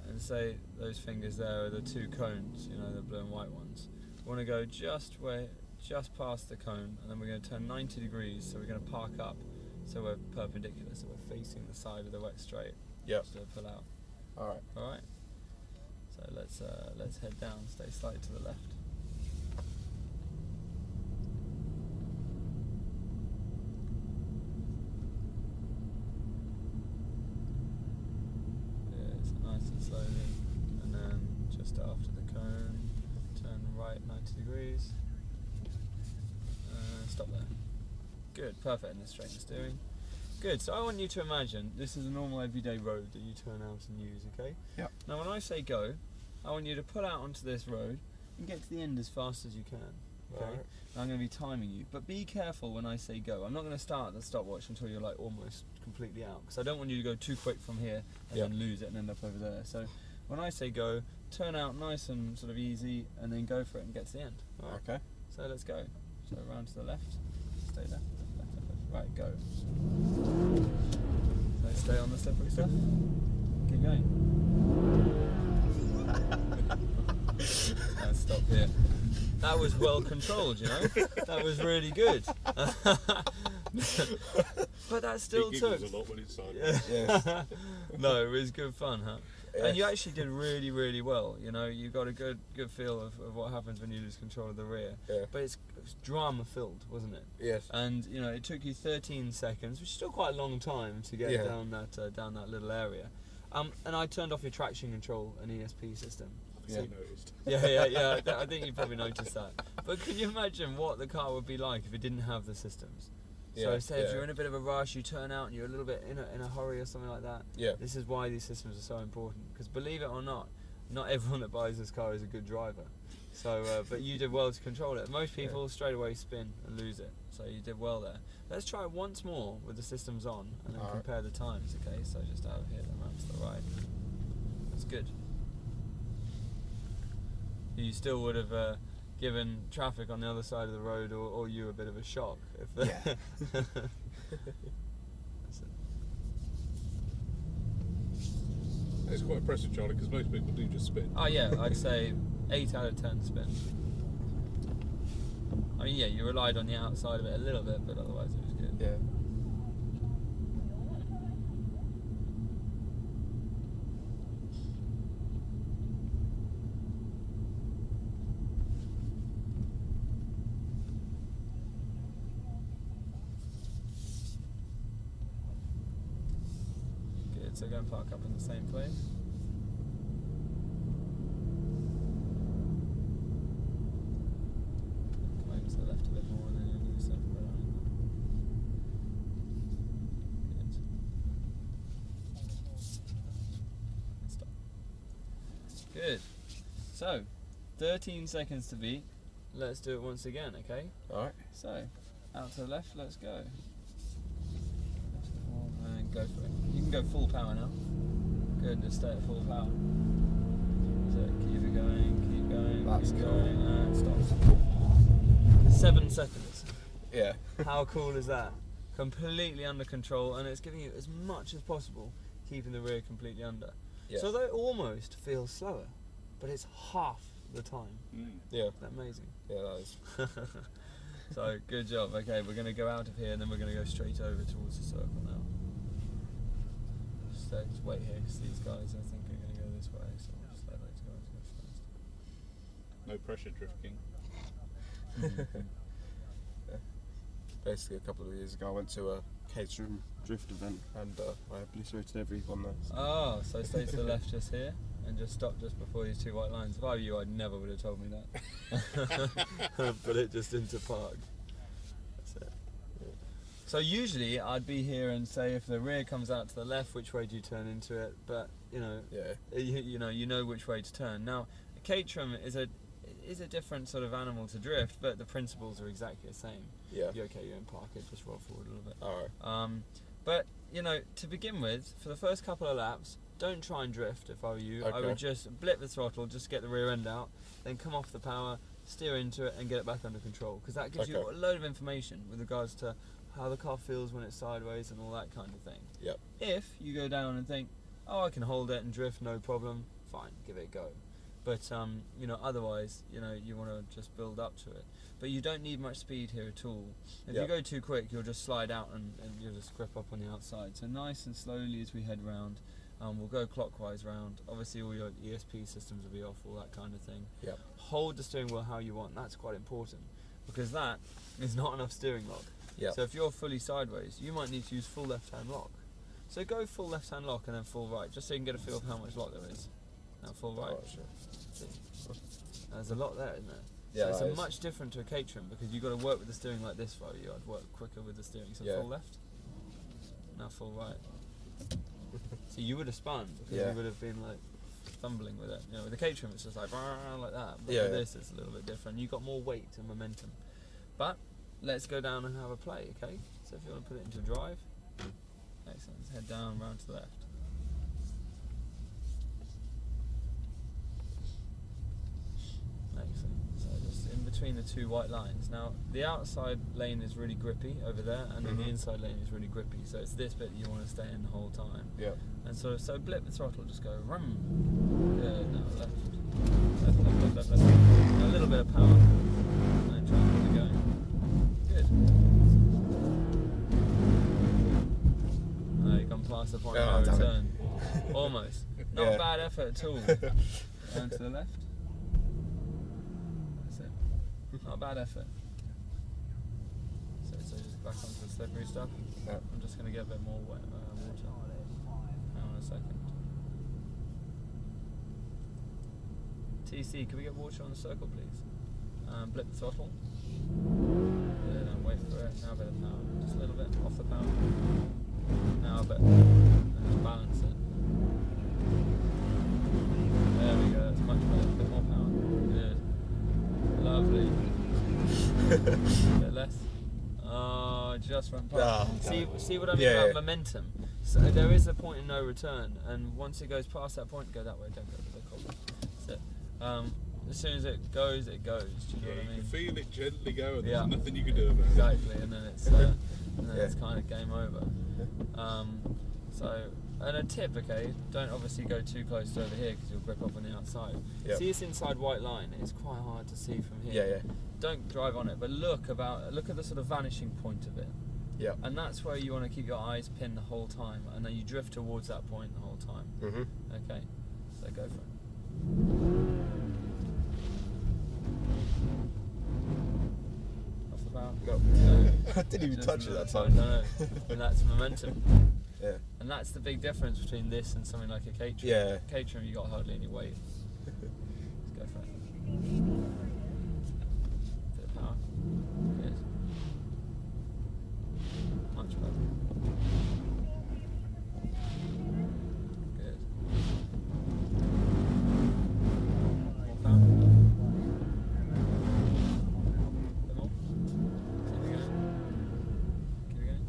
and say those fingers there are the two cones, you know, the blue and white ones. We want to go just past the cone, and then we're going to turn 90 degrees, so we're going to park up, so we're perpendicular, so we're facing the side of the wet straight. Yep. So pull out. Alright. Alright. So let's head down, stay slightly to the left. Nice and slowly, and then just after the cone, turn right 90 degrees, stop there. Good, perfect, and then straighten the steering. Good, so I want you to imagine this is a normal everyday road that you turn out and use, okay? Yeah. Now when I say go, I want you to pull out onto this road and get to the end as fast as you can, okay? Right. Now I'm going to be timing you, but be careful when I say go. I'm not going to start the stopwatch until you're like almost completely out, because I don't want you to go too quick from here and then lose it and end up over there. So when I say go, turn out nice and sort of easy, and then go for it and get to the end. All right. Okay. So let's go. So around to the left, stay left, left, left, left. Right, go. So stay on the slippery stuff. Keep going. And stop here. That was well controlled, you know. That was really good. But that still He took. giggles a lot when it's sideways. Yes. No, it was good fun, huh? Yes. And you actually did really, really well. You know, you got a good feel of what happens when you lose control of the rear. Yeah. But it's drama filled, wasn't it? Yes. And you know, it took you 13 seconds, which is still quite a long time to get down that little area. And I turned off your traction control and ESP system. I noticed. Yeah. I think you probably noticed that. But can you imagine what the car would be like if it didn't have the systems? So say if you're in a bit of a rush, you turn out and you're a little bit in a hurry or something like that. Yeah. This is why these systems are so important. Because believe it or not everyone that buys this car is a good driver. So, but you did well to control it. Most people straight away spin and lose it. So you did well there. Let's try it once more with the systems on and then compare the times. Okay, so just out here, then round to the right. That's good. You still would have given traffic on the other side of the road or you a bit of a shock. If That's it. It's quite impressive, Charlie, because most people do just spin. Oh yeah, I'd say 8 out of 10 spin. I mean, yeah, you relied on the outside of it a little bit, but otherwise it was good. Yeah. Good, so go and park up in the same place. Come over to the left a bit more and then you'll do yourself a better angle. Good. And stop. Good. So, 13 seconds to beat. Let's do it once again, okay? Alright. So, out to the left, let's go. And go for it. You can go full power now. Good, just stay at full power. So keep it going, keep going, That's keep cool. going, and stop. 7 seconds. Yeah. How cool is that? Completely under control, and it's giving you as much as possible, keeping the rear completely under. Yes. So although it almost feels slower, but it's half the time. Yeah. Isn't that amazing? Yeah, that is. So good job. Okay, we're going to go out of here and then we're going to go straight over towards the circle now. Just wait here because these guys I think are going to go this way, so we'll just let those guys go first. No pressure drifting. Yeah. Basically, a couple of years ago, I went to a catering drift event and I obliterated everyone there. So. Oh, so stay to the left just here and just stop just before these 2 white lines. If I were you, I never would have told me that. Put it just into park. That's it. So usually I'd be here and say if the rear comes out to the left, which way do you turn into it? But you know which way to turn. Now, a Caterham is a different sort of animal to drift, but the principles are exactly the same. Yeah. You're okay, you're in park it, just roll forward a little bit. Alright. But you know, to begin with, for the first couple of laps, don't try and drift. If I were you, I would just blip the throttle, just get the rear end out, then come off the power, steer into it, and get it back under control. Because that gives you a load of information with regards to how the car feels when it's sideways and all that kind of thing. Yep. If you go down and think, oh, I can hold it and drift, no problem, fine, give it a go. But you know, otherwise, you know, you want to just build up to it. But you don't need much speed here at all. If you go too quick, you'll just slide out and you'll just grip up on the outside. So nice and slowly as we head round. We'll go clockwise round. Obviously all your ESP systems will be off, all that kind of thing. Yep. Hold the steering wheel how you want. That's quite important, because that is not enough steering lock. Yep. So if you're fully sideways, you might need to use full left-hand lock. So go full left-hand lock and then full right, just so you can get a feel of how much lock there is. Now full right. Oh, sure. See? There's a lot there, isn't there? Yeah, so it's much different to a Caterham, because you've got to work with the steering like this for you. I'd work quicker with the steering. So full left. Now full right. So you would have spun, because you would have been like fumbling with it. You know, with the Caterham it's just like that. But with this it's a little bit different. You've got more weight and momentum. But let's go down and have a play, okay? So if you want to put it into drive, excellent. Let's head down, round to the left. Excellent. So just in between the two white lines. Now the outside lane is really grippy over there, and then the inside lane is really grippy. So it's this bit you want to stay in the whole time. Yeah. And so blip the throttle, just go rum. Good. Now left. Left. Now a little bit of power. And try and keep it going. Good. You've gone past the point of no return. Almost. Not bad effort at all. Down to the left. That's it. Not a bad effort. So just back onto the slippery stuff. Yeah. I'm just going to get a bit more water. Hang on a second. TC, can we get water on the circle, please? Blip the throttle. Good, and wait for it. Now a bit of power. Just a little bit off the power. Now a bit. And just balance it. There we go, that's much better. A bit more power. Good. Lovely. A bit less. Oh, just went past. See what I mean about momentum? So there is a point of no return, and once it goes past that point, go that way, don't go to the corner. That's it. As soon as it goes, it goes. Do you know what I mean? You can feel it gently go, and there's nothing you can do about it. Exactly, and then it's kind of game over. And a tip, okay, don't obviously go too close to over here because you'll grip up on the outside. Yep. See this inside white line? It's quite hard to see from here. Yeah. Don't drive on it, but look at the sort of vanishing point of it. Yeah. And that's where you want to keep your eyes pinned the whole time, and then you drift towards that point the whole time. Okay, so go for it. Off the power? No. I didn't even touch it that time. No. And that's momentum. Yeah. And that's the big difference between this and something like a Caterham. Yeah. Caterham, you got hardly any weight. Let's go for it. Bit of power. Good. Much better. Good. More power. Bit more. Keep it going. Keep it going.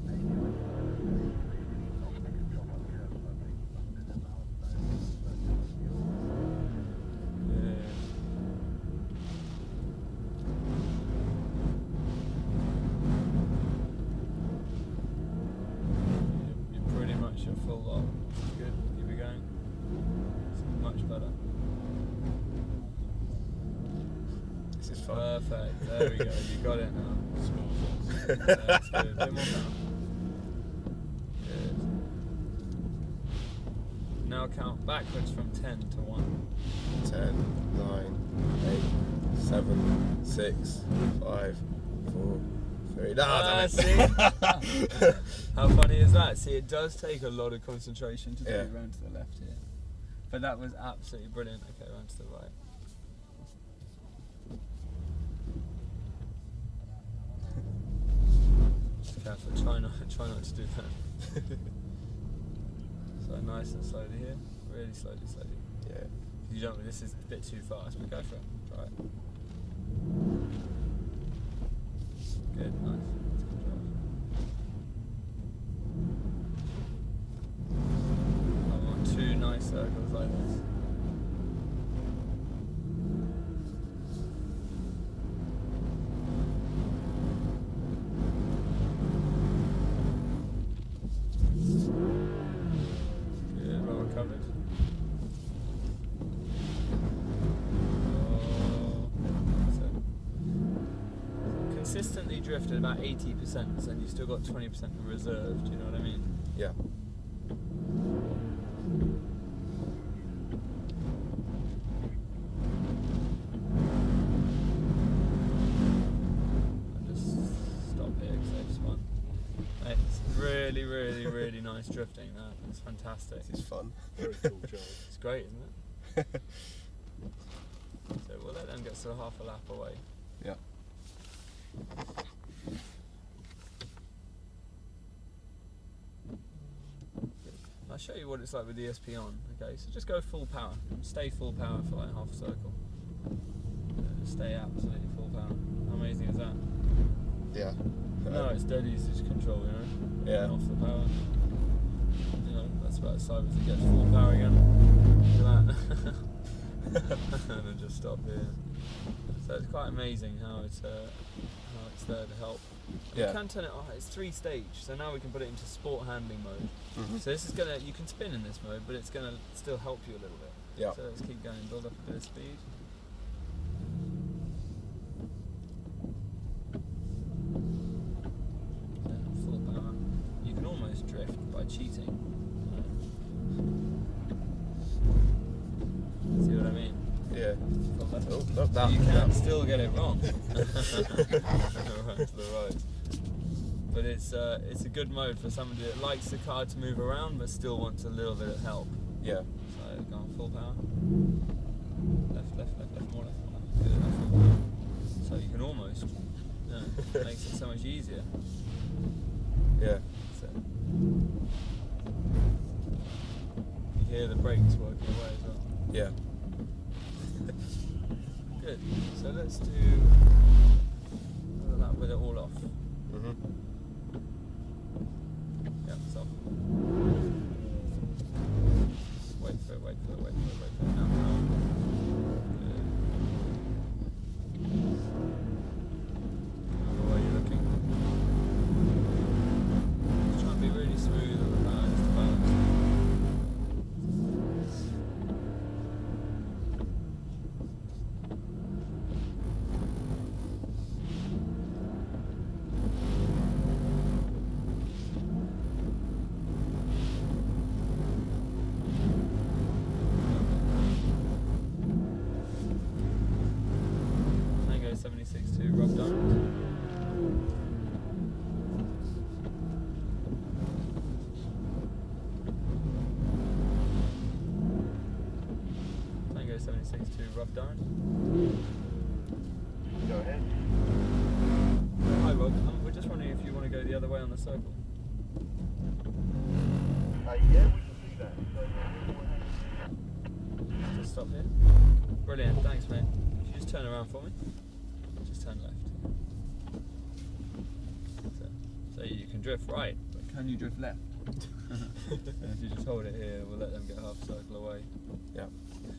Your full lock. Good. Keep it going. It's much better. This is fun. Perfect. There we go. You got it now. That's good. A bit more power. Good. Now count backwards from 10 to 1. 10, 9, 8, 7, 6, 5, 4, 3. Damn it. See? How funny is that? See, it does take a lot of concentration to do round to the left here. But that was absolutely brilliant. Okay, round to the right. Careful, try not to do that. So nice and slowly here. Really slowly. Yeah. You don't. This is a bit too fast, but go for it. Try it. Good, nice. That's a good drive. I want 2 nice circles like this. drift at about 80%, and you still got 20% in reserve. Do you know what I mean? Yeah. I'll just stop here because I just want. It's really, really, really nice drifting. That it's fantastic. This is fun. Very cool, Charlie. It's great, isn't it? So we'll let them get sort of half a lap away. Yeah. I'll show you what it's like with the ESP on. Okay, so just go full power. Stay full power for like half a circle. Just stay absolutely full power. How amazing is that? Yeah. No, it's dead easy to control, you know? Yeah. Off the power. You know, that's about as slow as it gets full power again. Look at that. And then just stop here. So it's quite amazing how it's there to help. And Yeah. we can turn it on. It's 3-stage, so now we can put it into sport handling mode. Mhm. So this is gonna, you can spin in this mode, but it's gonna still help you a little bit. Yeah. So let's keep going, build up a bit of speed. So full power. You can almost drift by cheating. See what I mean? Yeah. Full left. Oh, not that. You can that. still get it wrong. Right to the right. But it's a good mode for somebody that likes the car to move around but still wants a little bit of help. Yeah. So go on full power. Left, left, left, left, more left, more left. Good, left, full power. So you can almost, you know, makes it so much easier. Yeah. So you hear the brakes working away as well. Yeah. Good. So let's do that with it all off. Mhm. Yeah, it's off. Wait for it, wait for it, wait for it, wait for it. Now, now. Good. How are you looking? Just try and be really smooth on the power, just to balance. Tango 76-2, Rob Diamond. Tango 76-2, Rob Diamond. Go ahead. Hi Rob, we're just wondering if you want to go the other way on the circle. Yeah, we can do that. So, Just stop here. Brilliant, thanks mate. Could you just turn around for me? Just turn left. So you can drift right, but can you drift left? And if you just hold it here, we'll let them get half a circle away. Yeah.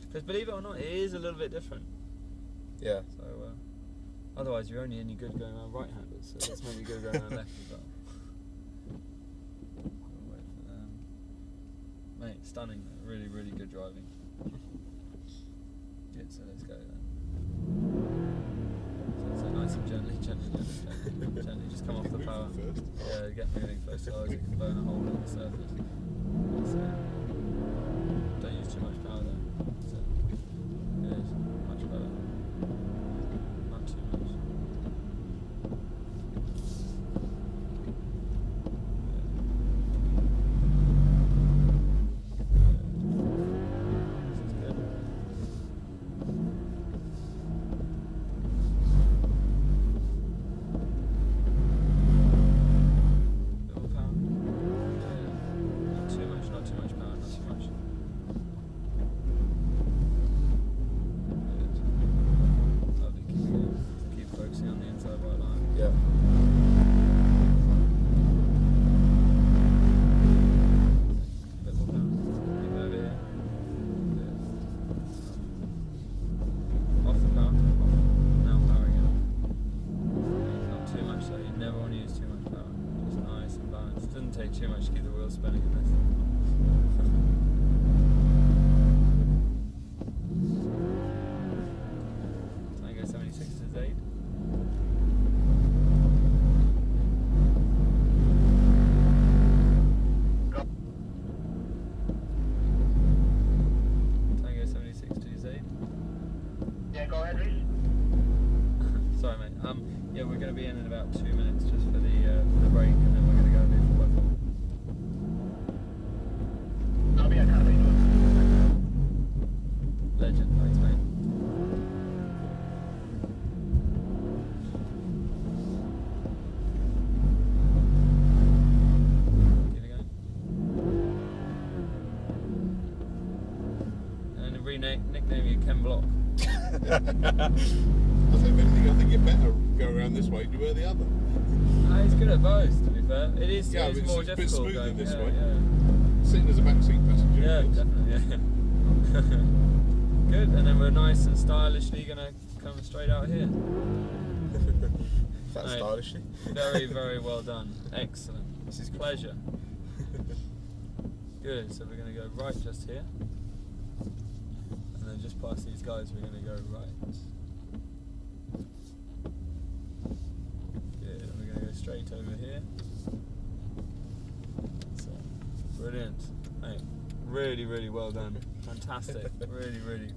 Because believe it or not, it is a little bit different. Yeah. So otherwise you're only any good going around right-handed, so let's make you go going around left as well. We'll wait for them. Mate, stunning, really, really good driving. Good, so let's go then. So nice and gently, gently, just come off the power. First. Yeah, get moving first, otherwise you can burn a hole in the surface. So, don't use too much power there. So, good, much better. Not too much. This is good. Little power. Yeah. Not too much power, not too much. Good. Lovely, keep going. Keep focusing on the inside white line. Yeah. Bit more power. Keep it over here. Good. Off the power. Off. Now power again. Not too much though, you never want to use too much power. Just nice and balanced. Doesn't take too much to keep the wheel spinning in this. Tango 76 to Z. I say, if anything, I think you better go around this way than you were the other. He's good at both, to be fair. It is, Yeah, it is it's more a bit difficult smoother going this yeah, way. Yeah, Sitting as a backseat passenger. yeah, it feels. definitely. Yeah. Good, and then we're nice and stylishly gonna come straight out here. That's Mate, stylishly. Very, very well done. Excellent. This is good. Pleasure. Good, so we're going to go right just here. And then just past these guys, we're going to go right. Good, and we're going to go straight over here. So, brilliant. Mate, really, really well done. Fantastic. Really, really